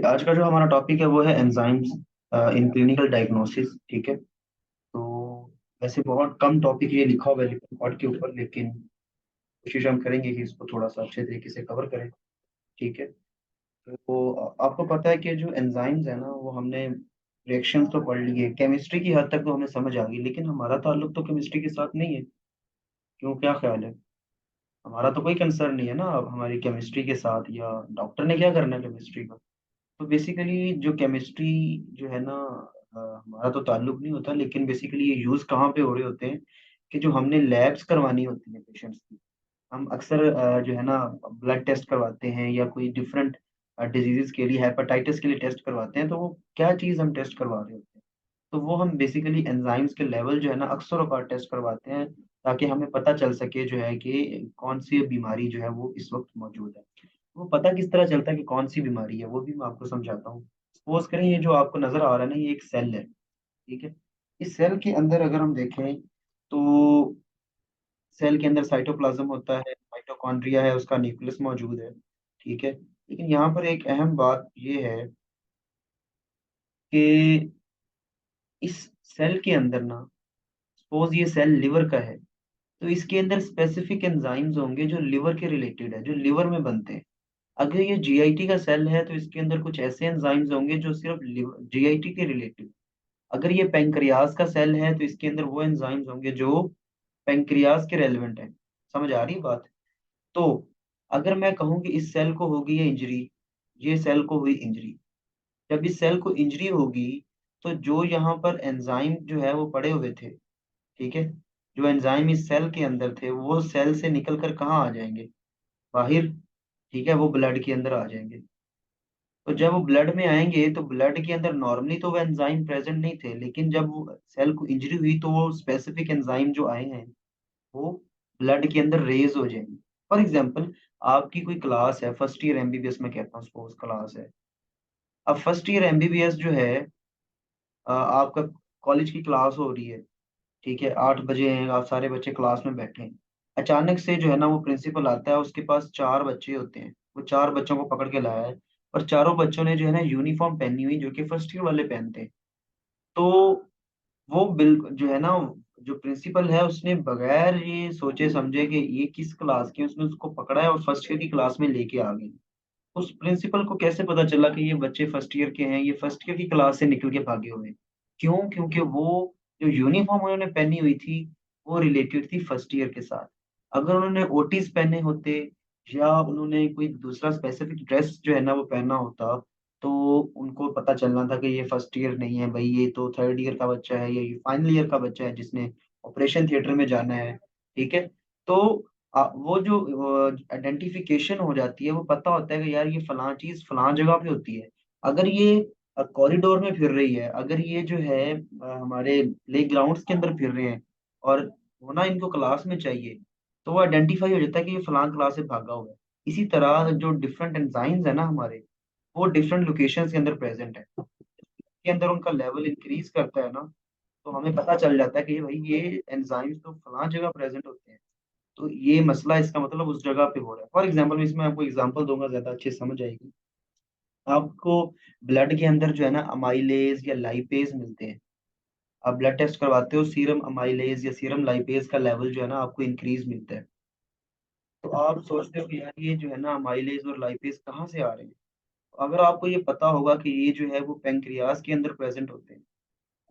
आज का जो हमारा टॉपिक है वो है एंजाइम्स इन क्लिनिकल डायग्नोसिस। ठीक है। तो वैसे बहुत कम टॉपिक ये लिखा हुआ है लिपिड के ऊपर, लेकिन कोशिश हम करेंगे कि इसको थोड़ा सा अच्छे तरीके से कवर करें। ठीक है। तो आपको पता है कि जो एंजाइम्स है ना, वो हमने रिएक्शंस तो पढ़ लिए, केमिस्ट्री की हद तक तो हमें समझ आ गई, लेकिन हमारा ताल्लुक तो केमिस्ट्री के साथ नहीं है। क्यों, क्या ख्याल है? हमारा तो कोई कंसर्न नहीं है ना अब हमारी केमिस्ट्री के साथ, या डॉक्टर ने क्या करना है केमिस्ट्री का। तो बेसिकली जो केमिस्ट्री जो है ना, हमारा तो ताल्लुक नहीं होता, लेकिन बेसिकली ये यूज कहाँ पे हो रहे होते हैं कि जो हमने लैब्स करवानी होती है पेशेंट्स की। हम अक्सर जो है ना ब्लड टेस्ट करवाते हैं, या कोई डिफरेंट डिजीजेस के लिए, हेपेटाइटिस के लिए टेस्ट करवाते हैं, तो वो क्या चीज़ हम टेस्ट करवा रहे होते हैं। तो वो हम बेसिकली एंजाइम्स के लेवल जो है ना अक्सर औकात टेस्ट करवाते हैं, ताकि हमें पता चल सके जो है कि कौन सी बीमारी जो है वो इस वक्त मौजूद है। वो पता किस तरह चलता है कि कौन सी बीमारी है, वो भी मैं आपको समझाता हूँ। सपोज करें ये जो आपको नजर आ रहा है ना, ये एक सेल है। ठीक है। इस सेल के अंदर अगर हम देखें तो सेल के अंदर साइटोप्लाज्म होता है, माइटोकॉन्ड्रिया है, उसका न्यूक्लियस मौजूद है। ठीक है। लेकिन यहाँ पर एक अहम बात ये है कि इस सेल के अंदर ना, सपोज ये सेल लिवर का है, तो इसके अंदर स्पेसिफिक एंजाइम्स होंगे जो लिवर के रिलेटेड है, जो लिवर में बनते हैं। अगर ये जीआईटी का सेल है तो इसके अंदर कुछ ऐसे एंजाइम्स होंगे जो सिर्फ जीआईटी के रिलेटेड। अगर ये पेंक्रियाज का सेल है तो इसके अंदर वो एंजाइम्स होंगे जो पेंक्रियाज के रेलेवेंट है। समझ आ रही बात? तो अगर मैं कहूँ कि इस सेल को होगी ये इंजरी, ये सेल को हुई इंजरी, जब इस सेल को इंजरी होगी तो जो यहाँ पर एंजाइम जो है वो पड़े हुए थे, ठीक है, जो एंजाइम इस सेल के अंदर थे वो सेल से निकल कर कहाँ आ जाएंगे? बाहर। ठीक है, वो ब्लड के अंदर आ जाएंगे। तो जब वो ब्लड में आएंगे तो ब्लड के अंदर नॉर्मली तो वो एंजाइम प्रेजेंट नहीं थे, लेकिन जब वो सेल को इंजरी हुई तो वो स्पेसिफिक एंजाइम जो आए हैं वो ब्लड के अंदर रेज हो जाएंगे। फॉर एग्जांपल, आपकी कोई क्लास है, फर्स्ट ईयर एमबीबीएस में कहता हूँ, सपोज क्लास है। अब फर्स्ट ईयर एमबीबीएस जो है, आपका कॉलेज की क्लास हो रही है। ठीक है, 8 बजे हैं, आप सारे बच्चे क्लास में बैठे हैं। अचानक से जो है ना वो प्रिंसिपल आता है, उसके पास 4 बच्चे होते हैं, वो 4 बच्चों को पकड़ के लाया है। और चारों बच्चों ने जो है ना यूनिफॉर्म पहनी हुई, जो कि फर्स्ट ईयर वाले पहनते हैं। तो वो बिल जो है ना, जो प्रिंसिपल है उसने बगैर ये सोचे समझे कि ये किस क्लास के हैं, उसने उसको पकड़ा है और फर्स्ट ईयर की क्लास में लेके आ गए। उस प्रिंसिपल को कैसे पता चला कि ये बच्चे फर्स्ट ईयर के हैं, ये फर्स्ट ईयर की क्लास से निकल के भागे हुए हैं? क्यों? क्योंकि वो जो यूनिफॉर्म उन्होंने पहनी हुई थी वो रिलेटेड थी फर्स्ट ईयर के साथ। अगर उन्होंने ओटीज पहने होते, या उन्होंने कोई दूसरा स्पेसिफिक ड्रेस जो है ना वो पहना होता, तो उनको पता चलना था कि ये फर्स्ट ईयर नहीं है भाई, ये तो थर्ड ईयर का बच्चा है, या ये फाइनल ईयर का बच्चा है जिसने ऑपरेशन थिएटर में जाना है। ठीक है। तो वो जो आइडेंटिफिकेशन हो जाती है, वो पता होता है कि यार ये फलां चीज फलां जगह पे होती है। अगर ये कॉरिडोर में फिर रही है, अगर ये जो है हमारे प्ले ग्राउंड्स के अंदर फिर रहे हैं, और होना इनको क्लास में चाहिए, तो वो आइडेंटिफाई हो जाता है कि ये फलां क्लास से भागा हुआ है। इसी तरह जो डिफरेंट एंजाइम्स है ना हमारे, वो डिफरेंट लोकेशंस के अंदर प्रेजेंट है, के अंदर उनका लेवल इंक्रीज करता है ना, तो हमें पता चल जाता है कि भाई ये एंजाइम्स तो फलां जगह प्रेजेंट होते हैं। तो ये मसला, इसका मतलब उस जगह पे हो रहा है। फॉर एग्जाम्पल, इसमें आपको एग्जांपल दूंगा, ज्यादा अच्छे से समझ आएगी आपको। ब्लड के अंदर जो है ना अमाइलेज या लाइपेज मिलते हैं। आप ब्लड टेस्ट करवाते हो, सीरम अमाइलेज या सीरम लाइपेज का लेवल जो है ना आपको इंक्रीज मिलता है। तो आप सोचते हो कि यार ये जो है ना अमाइलेज और लाइपेज कहाँ से आ रहे हैं। तो अगर आपको ये पता होगा कि ये जो है वो पेंक्रियाज के अंदर प्रेजेंट होते हैं,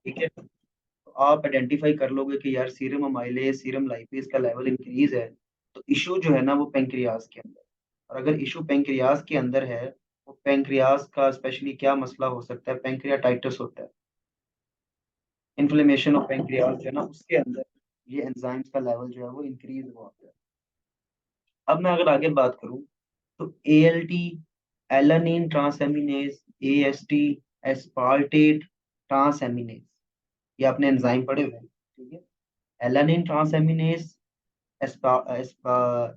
ठीक है, तो आप आइडेंटिफाई कर लोगे कि यार सीरम अमाइलेज सीरम लाइपेज का लेवल इंक्रीज है, तो इशू जो है ना वो पेंक्रियाज के अंदर। और अगर इशू पेंक्रियाज के अंदर है, तो पेंक्रियाज का स्पेशली क्या मसला हो सकता है? पेंक्रियाटाइटिस होता है, इन्फ्लेमेशन ऑफ पेंक्रियाज जो है ना उसके अंदर ये एंजाइम्स का लेवल जो है वो इंक्रीज हुआ होता है। अब मैं अगर आगे बात करूं, तो ALT, alanine transaminase, AST, aspartate transaminase, ये आपने एंजाइम पढ़े हुए हैं, ठीक है। एलानिन ट्रांसएमिनेज,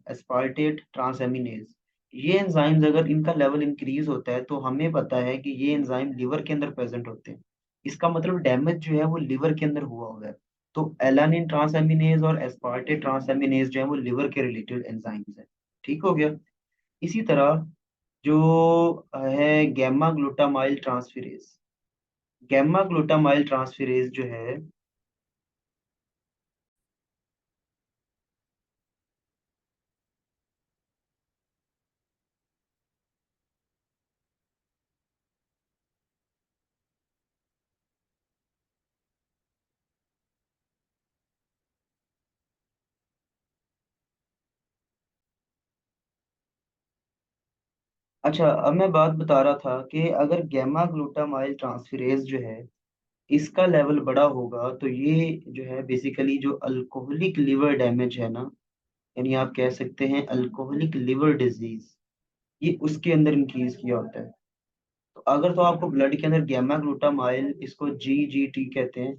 एस्पार्टेट ट्रांसएमिनेज, ये एंजाइम्स अगर इनका लेवल इंक्रीज होता है तो हमें पता है कि ये एंजाइम लिवर के अंदर प्रेजेंट होते हैं। इसका मतलब डैमेज जो है वो लिवर के अंदर हुआ हुआ है। तो एलानिन ट्रांसएमिनेज और एस्पार्टेट ट्रांसएमिनेज जो है वो लिवर के रिलेटेड एंजाइम्स है। ठीक हो गया। इसी तरह जो है gamma glutamyl transferase. Gamma glutamyl transferase जो है। अच्छा, अब मैं बात बता रहा था कि अगर गैमा ग्लूटामाइल ट्रांसफेरेज जो है इसका लेवल बड़ा होगा तो ये जो है बेसिकली जो अल्कोहलिक लिवर डैमेज है ना, यानी आप कह सकते हैं अल्कोहलिक लिवर डिजीज, ये उसके अंदर इंक्रीज किया होता है। तो अगर तो आपको ब्लड के अंदर गैमा ग्लूटामाइल, इसको जीजीटी कहते हैं,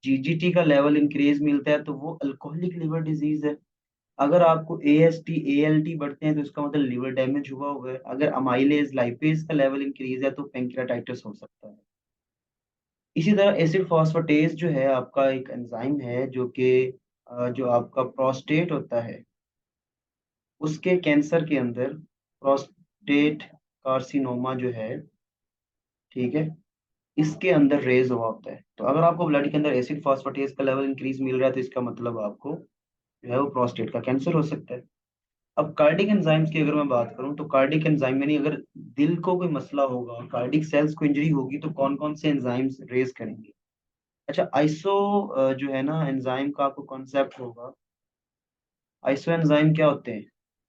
जीजीटी का लेवल इंक्रीज मिलता है तो वो अल्कोहलिक लिवर डिजीज है। अगर आपको एएसटी एएलटी बढ़ते हैं तो इसका मतलब लिवर डैमेज हुआ है। अगर अमाइलेज लाइपेज का लेवल इंक्रीज है तो पेंक्रियाटाइटिस हो सकता है। इसी तरह एसिड फॉस्फेटेज जो है आपका एक एंजाइम है जो कि जो आपका प्रोस्टेट होता है उसके कैंसर के अंदर, प्रोस्टेट कार्सिनोमा जो है, ठीक है, इसके अंदर रेज हुआ होता है। तो अगर आपको ब्लड के अंदर एसिड फॉस्फेटेज का लेवल इंक्रीज मिल रहा है तो इसका मतलब आपको जो है वो प्रोस्टेट का कैंसर हो सकता है। अब कार्डिक एंजाइम्स की अगर मैं बात करूं तो कार्डिक एंजाइम यानी अगर दिल को कोई मसला होगा, कार्डिक सेल्स को इंजरी होगी तो कौन कौन से एंजाइम्स रेज करेंगे। अच्छा, आइसो जो है ना एंजाइम का आपको कॉन्सेप्ट होगा। आइसो एंजाइम क्या होते हैं?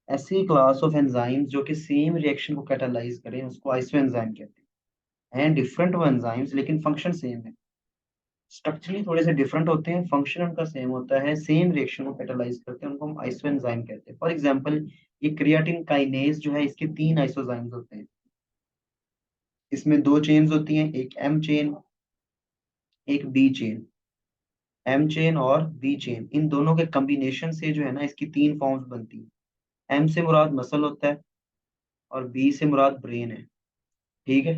ऐसी क्लास ऑफ एंजाइम्स जो कि सेम रिएक्शन को कैटालाइज करें उसको आइसो एंजाइम कहते हैं डिफरेंट वो एंजाइम्स लेकिन फंक्शन सेम है। स्ट्रक्चरली थोड़े से डिफरेंट होते हैं, फंक्शन उनका सेम होता है, सेम रिएक्शन को कैटालाइज करते हैं, उनको हम आइसो एंजाइम कहते हैं। फॉर एग्जांपल ये क्रिएटिन काइनेज जो है इसके तीन आइसोजाइम्स होते हैं। इसमें दो चेन्स होती हैं, एक एम चेन, एक बी चेन। एम चेन और बी चेन इन दोनों के कॉम्बिनेशन से जो है ना इसकी तीन फॉर्म्स बनती हैं। एम से मुराद मसल होता है और बी से मुराद ब्रेन है। ठीक है।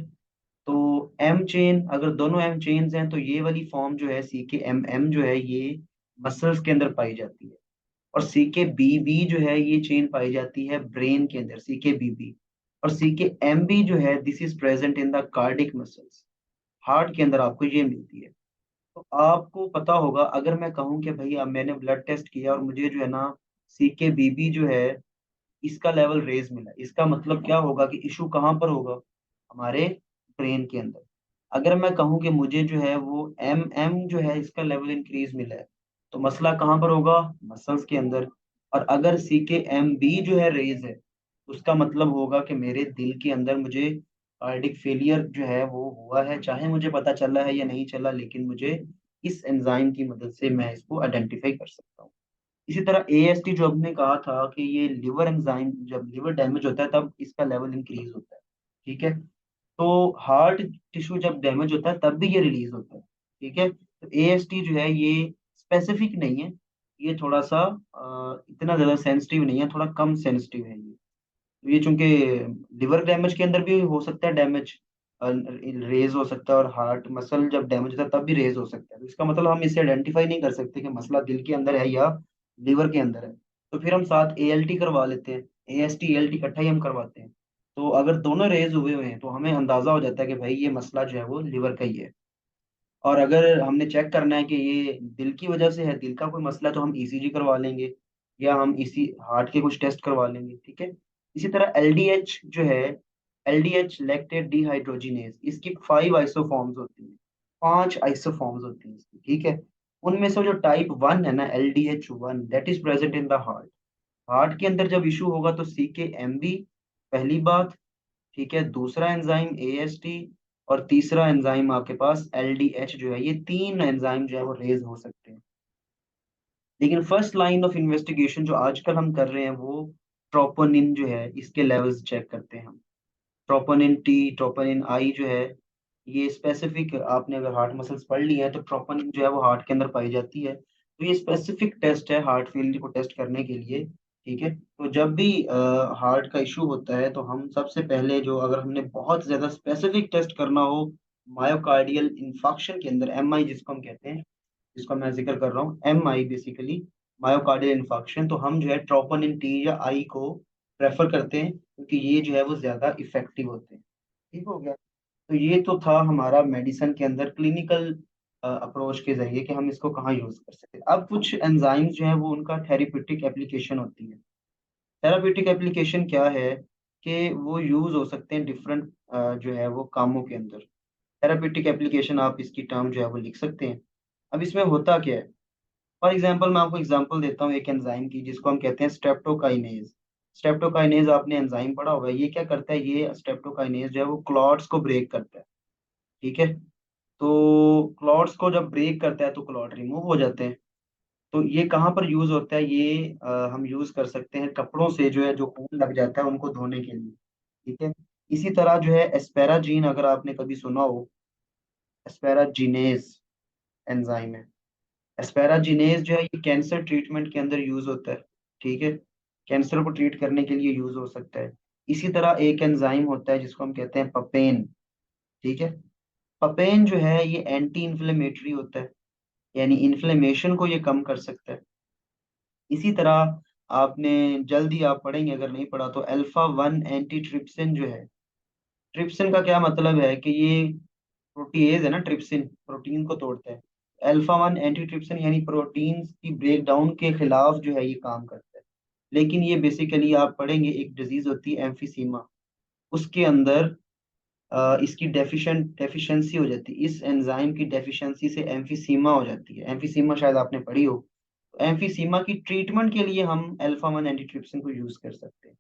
तो एम चेन, अगर दोनों एम चेन्स हैं तो ये वाली फॉर्म जो है सी के एम एम जो है ये मसल्स के अंदर पाई जाती है। और सी के बी बी जो है ये चेन पाई जाती है ब्रेन के अंदर, सी के बी बी। और सी के एम बी जो है this is present in the cardiac muscles, heart के अंदर आपको ये मिलती है। तो आपको पता होगा अगर मैं कहूँ कि भाई अब मैंने ब्लड टेस्ट किया और मुझे जो है ना सी के बी बी जो है इसका लेवल रेज मिला, इसका मतलब क्या होगा कि इशू कहाँ पर होगा? हमारे ब्रेन के अंदर। अगर मैं कहूँ कि मुझे जो है वो एम एम जो है इसका लेवल इंक्रीज मिला है तो मसला कहाँ पर होगा? मसल्स के अंदर। और अगर सी के एम बी जो है रेज है उसका मतलब होगा कि मेरे दिल के अंदर मुझे कार्डिक फेलियर जो है वो हुआ है, चाहे मुझे पता चला है या नहीं चला, लेकिन मुझे इस एंजाइम की मदद से मैं इसको आइडेंटिफाई कर सकता हूँ। इसी तरह एएसटी जो हमने कहा था कि ये लिवर एंजाइम, जब लिवर डैमेज होता है तब इसका लेवल इंक्रीज होता है। ठीक है। तो हार्ट टिश्यू जब डैमेज होता है तब भी ये रिलीज होता है। ठीक है। तो एएसटी जो है ये स्पेसिफिक नहीं है, ये थोड़ा सा इतना ज्यादा सेंसिटिव नहीं है, थोड़ा कम सेंसिटिव है ये। तो ये चूंकि लिवर डैमेज के अंदर भी हो सकता है डैमेज, रेज हो सकता है, और हार्ट मसल जब डैमेज होता है तब भी रेज हो सकता है। तो इसका मतलब हम इसे आइडेंटिफाई नहीं कर सकते कि मसला दिल के अंदर है या लिवर के अंदर है। तो फिर हम साथ एएलटी करवा लेते हैं, एएसटी एएलटी इकट्ठा ही हम करवाते हैं। तो अगर दोनों रेज हुए हुए हैं तो हमें अंदाजा हो जाता है कि भाई ये मसला जो है वो लिवर का ही है। और अगर हमने चेक करना है कि ये दिल की वजह से है, दिल का कोई मसला, तो हम ईसीजी करवा लेंगे या हम इसी हार्ट के कुछ टेस्ट करवा लेंगे। ठीक है। इसी तरह एलडीएच जो है, एलडीएच लैक्टेट डिहाइड्रोजिनेज, इसकी 5 आइसोफॉर्म्स होती हैं, 5 आइसोफॉर्म्स होती हैं इसकी। ठीक है। उनमें से जो टाइप 1 है ना LDH1, that is present in the heart. Heart के अंदर जब इशू होगा तो सी के एम बी पहली बात, ठीक है, दूसरा एंजाइम एएसटी, और तीसरा एंजाइम आपके पास एलडीएच जो है, ये तीन एंजाइम जो है वो रेज हो सकते हैं। लेकिन फर्स्ट लाइन ऑफ इन्वेस्टिगेशन जो आजकल हम कर रहे हैं वो ट्रोपोनिन जो है इसके लेवल्स चेक करते हैं हम। ट्रोपोनिन टी, ट्रोपोनिन आई जो है ये स्पेसिफिक, आपने अगर हार्ट मसल्स पढ़ ली है तो ट्रोपोनिन जो है वो हार्ट के अंदर पाई जाती है। तो ये स्पेसिफिक टेस्ट है हार्ट फेलियर को टेस्ट करने के लिए। ठीक है। तो जब भी हार्ट का इशू होता है तो हम सबसे पहले जो, अगर हमने बहुत ज्यादा स्पेसिफिक टेस्ट करना हो मायोकार्डियल इंफाक्शन के अंदर, एमआई जिसको हम कहते हैं, जिसका मैं जिक्र कर रहा हूँ एमआई बेसिकली, मायोकार्डियल इंफाक्शन, तो हम जो है ट्रोपोनिन टी या आई को प्रेफर करते हैं, क्योंकि ये जो है वो ज्यादा इफेक्टिव होते हैं। ठीक हो गया। तो ये तो था हमारा मेडिसिन के अंदर क्लिनिकल अप्रोच के जरिए कि हम इसको कहाँ यूज कर सकते हैं। अब कुछ एंजाइम्स जो है वो उनका थेरेप्यूटिक एप्लीकेशन होती है। थेराप्यूटिक एप्लीकेशन क्या है कि वो यूज हो सकते हैं डिफरेंट जो है वो कामों के अंदर। थेराप्यूटिक एप्लीकेशन आप इसकी टर्म जो है वो लिख सकते हैं। अब इसमें होता क्या है, फॉर एग्जांपल मैं आपको एग्जांपल देता हूँ एक एंजाइम की जिसको हम कहते हैं स्ट्रेप्टोकाइनेज। स्ट्रेप्टोकाइनेज आपने एंजाइम पढ़ा होगा, ये क्या करता है, ये स्ट्रेप्टोकाइनेज जो है वो क्लॉट्स को ब्रेक करता है। ठीक है। तो क्लॉट्स को जब ब्रेक करता है तो क्लॉट रिमूव हो जाते हैं। तो ये कहाँ पर यूज होता है, ये हम यूज कर सकते हैं कपड़ों से जो है जो खून लग जाता है उनको धोने के लिए। ठीक है। इसी तरह जो है एस्पेराजीन, अगर आपने कभी सुना हो, एस्पेराजीनेज एंजाइम है। एस्पेराजीनेज जो है ये कैंसर ट्रीटमेंट के अंदर यूज होता है। ठीक है। कैंसर को ट्रीट करने के लिए यूज हो सकता है। इसी तरह एक एंजाइम होता है जिसको हम कहते हैं पपेन। ठीक है। पपेन जो है ये एंटी इन्फ्लेमेटरी होता है, यानी इन्फ्लेमेशन को ये कम कर सकता है। इसी तरह आपने, जल्दी आप पढ़ेंगे, अगर नहीं पढ़ा तो, अल्फा वन एंटी ट्रिप्सिन जो है। ट्रिप्सिन का क्या मतलब है कि ये प्रोटीएज है ना, ट्रिप्सिन प्रोटीन को तोड़ता है। अल्फा वन एंटी ट्रिप्सिन यानी प्रोटीन की ब्रेक डाउन के खिलाफ जो है ये काम करता है। लेकिन ये बेसिकली आप पढ़ेंगे एक डिजीज होती है एम्फीसीमा, उसके अंदर इसकी डेफिशिएंसी हो जाती है, इस एंजाइम की डेफिशिएंसी से एम्फीसीमा हो जाती है। एम्फीसीमा शायद आपने पढ़ी हो। तो एम्फीसीमा की ट्रीटमेंट के लिए हम अल्फा वन एंटीट्रिप्सिन को यूज कर सकते हैं।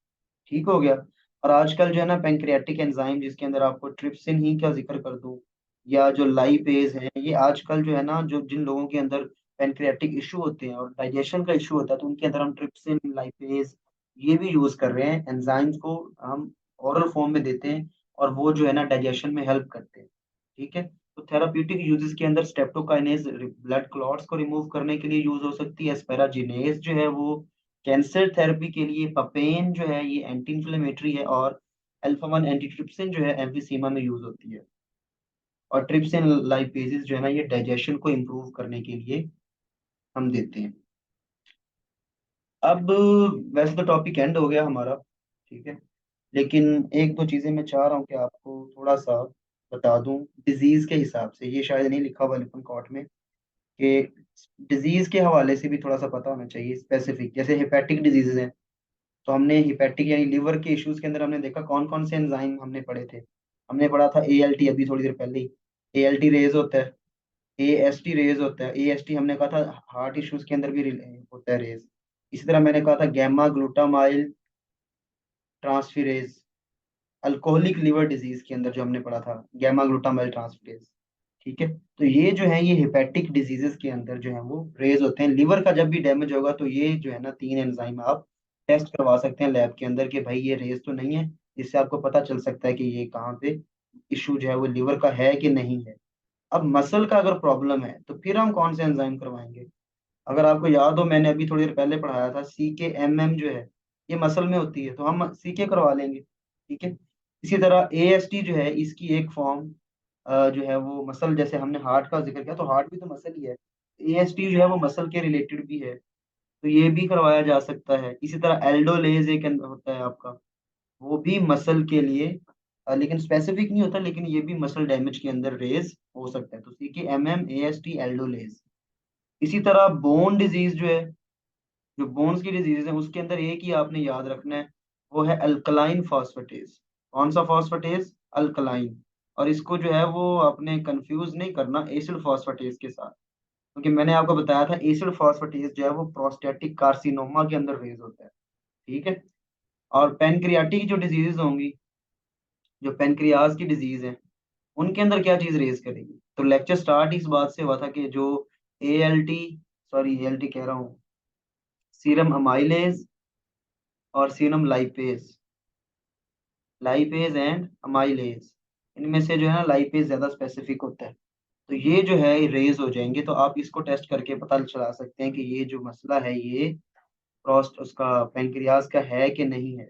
ठीक हो गया। और आजकल जो है ना पैंक्रियाटिक एंजाइम, जिसके अंदर आपको ट्रिप्सिन ही का जिक्र कर दूं, या जो लाइपेज है, ये आजकल जो है ना, जो जिन लोगों के अंदर पैंक्रियाटिक इशू होते हैं और डाइजेशन का इशू होता है, तो उनके अंदर हम ट्रिप्सिन, लाइपेज ये भी यूज कर रहे हैं। एंजाइम्स को हम ओरल फॉर्म में देते हैं और वो जो है ना डाइजेशन में हेल्प करते हैं। ठीक है। तो थेराप्यूटिक यूजेस के अंदर स्टेप्टोकाइनेज ब्लड क्लॉट्स को रिमूव करने के लिए यूज हो सकती है। एस्पेराजिनेज जो है वो कैंसर थेरेपी के लिए, पपेन जो है ये एंटी इन्फ्लेमेटरी है, और अल्फा वन एंटीट्रिप्सिन जो है एम्फीसीमा में यूज होती है। और ट्रिप्सिन लाइपेजेस जो है ना ये डाइजेशन को इम्प्रूव करने के लिए हम देते हैं। अब वैसे तो टॉपिक एंड हो गया हमारा। ठीक है। लेकिन एक दो चीजें मैं चाह रहा हूँ कि आपको थोड़ा सा बता दूं डिजीज के हिसाब से, ये शायद नहीं लिखा हुआ लिपन कॉट में, कि डिजीज के हवाले से भी थोड़ा सा पता होना चाहिए स्पेसिफिक। जैसे हेपेटिक डिजीजेज हैं, तो हमने हिपैटिक यानी लिवर के इश्यूज के अंदर हमने देखा कौन कौन से एंजाइम हमने पढ़े थे। हमने पढ़ा था एएलटी, अभी थोड़ी देर पहले ही। एएलटी रेज होता है, एएसटी रेज होता है। एएसटी हमने कहा था हार्ट इश्यूज के अंदर भी होता है रेज। इसी तरह मैंने कहा था gamma glutamyl transferase, alcoholic liver disease के अंदर जो हमने पढ़ा था, गैमा ग्लूटामाइल ट्रांसफिरेज। ठीक है। तो ये जो है ये हेपेटिक डिजीजेस के अंदर जो है वो रेज होते हैं। लिवर का जब भी डैमेज होगा तो ये जो है ना तीन एंजाइम आप टेस्ट करवा सकते हैं लैब के अंदर कि भाई ये रेज तो नहीं है, जिससे आपको पता चल सकता है कि ये कहाँ पे इशू जो है वो लिवर का है कि नहीं है। अब मसल का अगर प्रॉब्लम है तो फिर हम कौन से एंजाइम करवाएंगे। अगर आपको याद हो, मैंने अभी थोड़ी देर पहले पढ़ाया था CKMM जो है ये मसल में होती है, तो हम CK करवा लेंगे। ठीक है। इसी तरह AST जो है इसकी एक फॉर्म जो है वो मसल, जैसे हमने हार्ट का जिक्र किया तो हार्ट भी तो मसल ही है। AST जो है वो मसल के रिलेटेड भी है, तो ये भी करवाया जा सकता है। इसी तरह एल्डोलेज एक होता है आपका, वो भी मसल के लिए, लेकिन स्पेसिफिक नहीं होता, लेकिन ये भी मसल डैमेज के अंदर रेज हो सकता है। तो CKMM AST एल्डोलेज। इसी तरह बोन डिजीज जो है, जो बोन्स की डिजीज है, उसके अंदर एक ही आपने याद रखना है, वो है अल्कलाइन फॉस्फेटेज। कौन सा फॉस्फेटेज, अल्कलाइन। और इसको जो है वो आपने कंफ्यूज नहीं करना एसिड फॉस्फेटेज के साथ, क्योंकि मैंने आपको बताया था एसिड फॉस्फेटेज जो है वो प्रोस्टेटिक कार्सिनोमा के अंदर रेज होता है। ठीक है। और पेनक्रियाटिक जो डिजीजेज होंगी, जो पेनक्रियाज की डिजीज है, उनके अंदर क्या चीज रेज करेगी। तो लेक्चर स्टार्ट इस बात से हुआ था कि जो ALT, सॉरी ALT कह रहा हूँ, सीरम अमाइलेज और serum lipase, lipase and amylase, इनमें से जो है ना लाइपेज ज्यादा स्पेसिफिक होता है। तो ये जो है रेज हो जाएंगे, तो आप इसको टेस्ट करके पता चला सकते हैं कि ये जो मसला है ये प्रोस्ट उसका पेनक्रियाज का है कि नहीं है।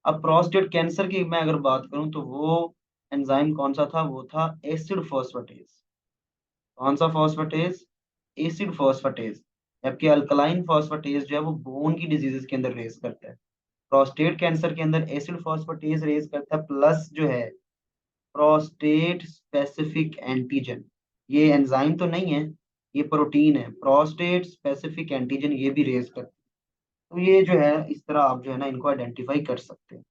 अब प्रोस्टेट कैंसर की मैं अगर बात करूं तो वो एंजाइम कौन सा था, वो था एसिड फॉस्फेटेज। कौन सा फॉस्फेटेज, एसिड फॉस्फेटेज। जबकि अल्कलाइन फॉस्फेटेज जो है वो बोन की डिजीजेस के अंदर रेस करता है। प्रोस्टेट कैंसर के अंदर एसिड फॉस्फेटेज रेज करता है, प्लस जो है प्रोस्टेट स्पेसिफिक एंटीजन, ये एंजाइम तो नहीं है, ये प्रोटीन है, प्रोस्टेट स्पेसिफिक एंटीजन ये भी रेज करता है। तो ये जो है इस तरह आप जो है ना इनको आइडेंटिफाई कर सकते हैं।